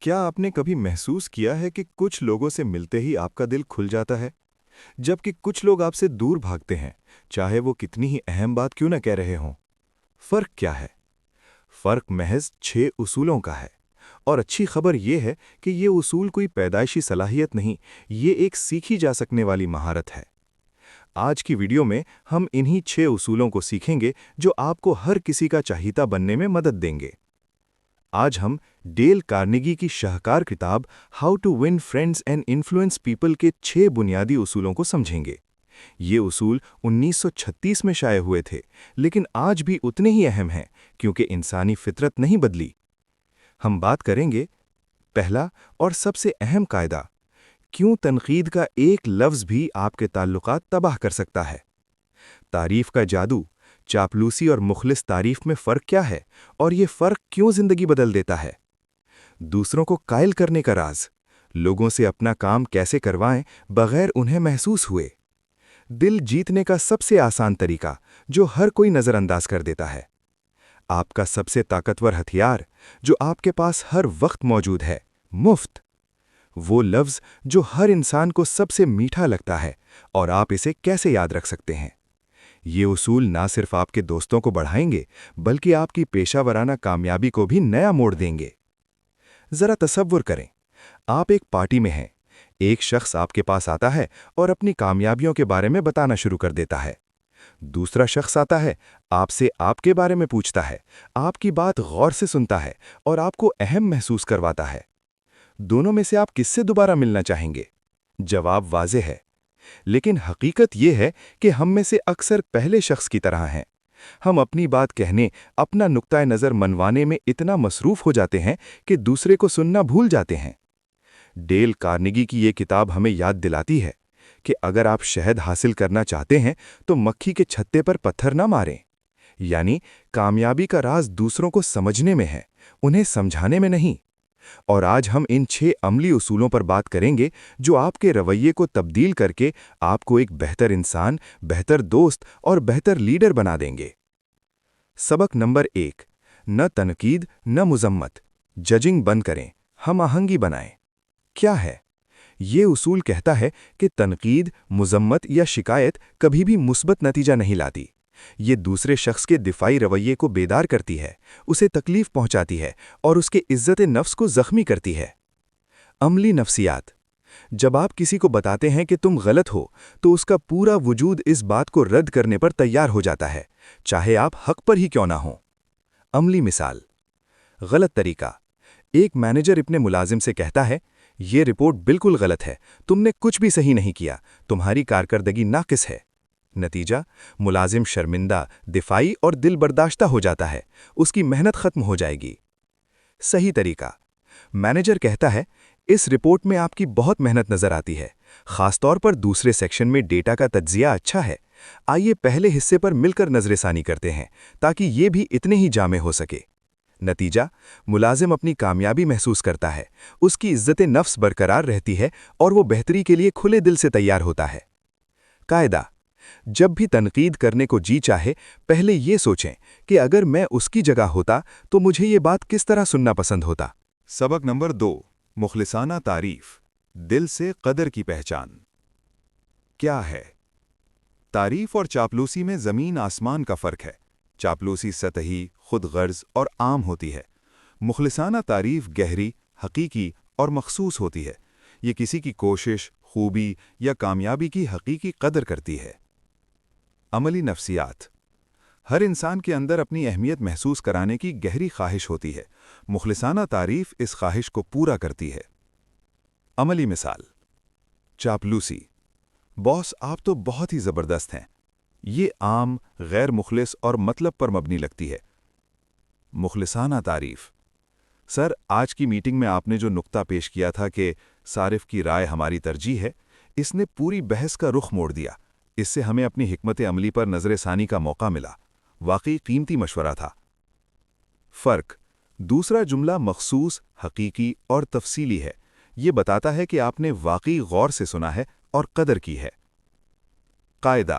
کیا آپ نے کبھی محسوس کیا ہے کہ کچھ لوگوں سے ملتے ہی آپ کا دل کھل جاتا ہے، جبکہ کچھ لوگ آپ سے دور بھاگتے ہیں، چاہے وہ کتنی ہی اہم بات کیوں نہ کہہ رہے ہوں؟ فرق کیا ہے؟ فرق محض 6 اصولوں کا ہے، اور اچھی خبر یہ ہے کہ یہ اصول کوئی پیدائشی صلاحیت نہیں، یہ ایک سیکھی جا سکنے والی مہارت ہے۔ آج کی ویڈیو میں ہم انہی 6 اصولوں کو سیکھیں گے جو آپ کو ہر کسی کا چہیتا بننے میں مدد دیں گے۔ آج ہم ڈیل کارنیگی کی شاہکار کتاب how to win friends and influence people کے 6 بنیادی اصولوں کو سمجھیں گے۔ یہ اصول 1936 میں شائع ہوئے تھے، لیکن آج بھی اتنے ہی اہم ہیں کیونکہ انسانی فطرت نہیں بدلی۔ ہم بات کریں گے پہلا اور سب سے اہم قاعدہ، کیوں تنقید کا ایک لفظ بھی آپ کے تعلقات تباہ کر سکتا ہے۔ تعریف کا جادو، چاپلوسی اور مخلص تعریف میں فرق کیا ہے، اور یہ فرق کیوں زندگی بدل دیتا ہے۔ دوسروں کو قائل کرنے کا راز، لوگوں سے اپنا کام کیسے کروائیں بغیر انہیں محسوس ہوئے۔ دل جیتنے کا سب سے آسان طریقہ جو ہر کوئی نظر انداز کر دیتا ہے۔ آپ کا سب سے طاقتور ہتھیار جو آپ کے پاس ہر وقت موجود ہے، مفت۔ وہ لفظ جو ہر انسان کو سب سے میٹھا لگتا ہے، اور آپ اسے کیسے یاد رکھ سکتے ہیں۔ یہ اصول نہ صرف آپ کے دوستوں کو بڑھائیں گے بلکہ آپ کی پیشہ ورانہ کامیابی کو بھی نیا موڑ دیں گے۔ ذرا تصور کریں، آپ ایک پارٹی میں ہیں، ایک شخص آپ کے پاس آتا ہے اور اپنی کامیابیوں کے بارے میں بتانا شروع کر دیتا ہے۔ دوسرا شخص آتا ہے، آپ سے آپ کے بارے میں پوچھتا ہے، آپ کی بات غور سے سنتا ہے اور آپ کو اہم محسوس کرواتا ہے۔ دونوں میں سے آپ کس سے دوبارہ ملنا چاہیں گے؟ جواب واضح ہے، لیکن حقیقت یہ ہے کہ ہم میں سے اکثر پہلے شخص کی طرح ہیں۔ ہم اپنی بات کہنے، اپنا نقطۂ نظر منوانے میں اتنا مصروف ہو جاتے ہیں کہ دوسرے کو سننا بھول جاتے ہیں۔ ڈیل کارنیگی کی یہ کتاب ہمیں یاد دلاتی ہے کہ اگر آپ شہد حاصل کرنا چاہتے ہیں تو مکھی کے چھتے پر پتھر نہ ماریں۔ یعنی کامیابی کا راز دوسروں کو سمجھنے میں ہے، انہیں سمجھانے میں نہیں۔ اور آج ہم ان 6 عملی اصولوں پر بات کریں گے جو آپ کے رویے کو تبدیل کر کے آپ کو ایک بہتر انسان، بہتر دوست اور بہتر لیڈر بنا دیں گے۔ سبق نمبر 1، نہ تنقید نہ مذمت، ججنگ بند کریں، ہم آہنگی بنائیں۔ کیا ہے؟ یہ اصول کہتا ہے کہ تنقید، مذمت یا شکایت کبھی بھی مثبت نتیجہ نہیں لاتی۔ یہ دوسرے شخص کے دفاعی رویے کو بیدار کرتی ہے، اسے تکلیف پہنچاتی ہے اور اس کے عزت نفس کو زخمی کرتی ہے۔ عملی نفسیات، جب آپ کسی کو بتاتے ہیں کہ تم غلط ہو تو اس کا پورا وجود اس بات کو رد کرنے پر تیار ہو جاتا ہے، چاہے آپ حق پر ہی کیوں نہ ہوں۔ عملی مثال، غلط طریقہ، ایک مینیجر اپنے ملازم سے کہتا ہے، یہ رپورٹ بالکل غلط ہے، تم نے کچھ بھی صحیح نہیں کیا، تمہاری کارکردگی ناقص ہے۔ نتیجہ، ملازم شرمندہ، دفاعی اور دل برداشتہ ہو جاتا ہے، اس کی محنت ختم ہو جائے گی۔ صحیح طریقہ، مینیجر کہتا ہے، اس رپورٹ میں آپ کی بہت محنت نظر آتی ہے، خاص طور پر دوسرے سیکشن میں ڈیٹا کا تجزیہ اچھا ہے۔ آئیے پہلے حصے پر مل کر نظر ثانی کرتے ہیں تاکہ یہ بھی اتنے ہی جامع ہو سکے۔ نتیجہ، ملازم اپنی کامیابی محسوس کرتا ہے، اس کی عزت نفس برقرار رہتی ہے اور وہ بہتری کے لیے کھلے دل سے تیار ہوتا ہے۔ قاعدہ، جب بھی تنقید کرنے کو جی چاہے، پہلے یہ سوچیں کہ اگر میں اس کی جگہ ہوتا تو مجھے یہ بات کس طرح سننا پسند ہوتا۔ سبق نمبر 2، مخلصانہ تعریف، دل سے قدر کی پہچان۔ کیا ہے؟ تعریف اور چاپلوسی میں زمین آسمان کا فرق ہے۔ چاپلوسی سطحی، خود غرض اور عام ہوتی ہے۔ مخلصانہ تعریف گہری، حقیقی اور مخصوص ہوتی ہے۔ یہ کسی کی کوشش، خوبی یا کامیابی کی حقیقی قدر کرتی ہے۔ عملی نفسیات، ہر انسان کے اندر اپنی اہمیت محسوس کرانے کی گہری خواہش ہوتی ہے۔ مخلصانہ تعریف اس خواہش کو پورا کرتی ہے۔ عملی مثال، چاپلوسی، باس آپ تو بہت ہی زبردست ہیں۔ یہ عام، غیر مخلص اور مطلب پر مبنی لگتی ہے۔ مخلصانہ تعریف، سر آج کی میٹنگ میں آپ نے جو نقطہ پیش کیا تھا کہ صارف کی رائے ہماری ترجیح ہے، اس نے پوری بحث کا رخ موڑ دیا۔ اس سے ہمیں اپنی حکمت عملی پر نظر ثانی کا موقع ملا۔ واقعی قیمتی مشورہ تھا۔ فرق، دوسرا جملہ مخصوص، حقیقی اور تفصیلی ہے۔ یہ بتاتا ہے کہ آپ نے واقعی غور سے سنا ہے اور قدر کی ہے۔ قاعدہ،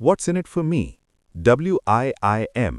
What's in it for me? WIIM।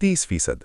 30%।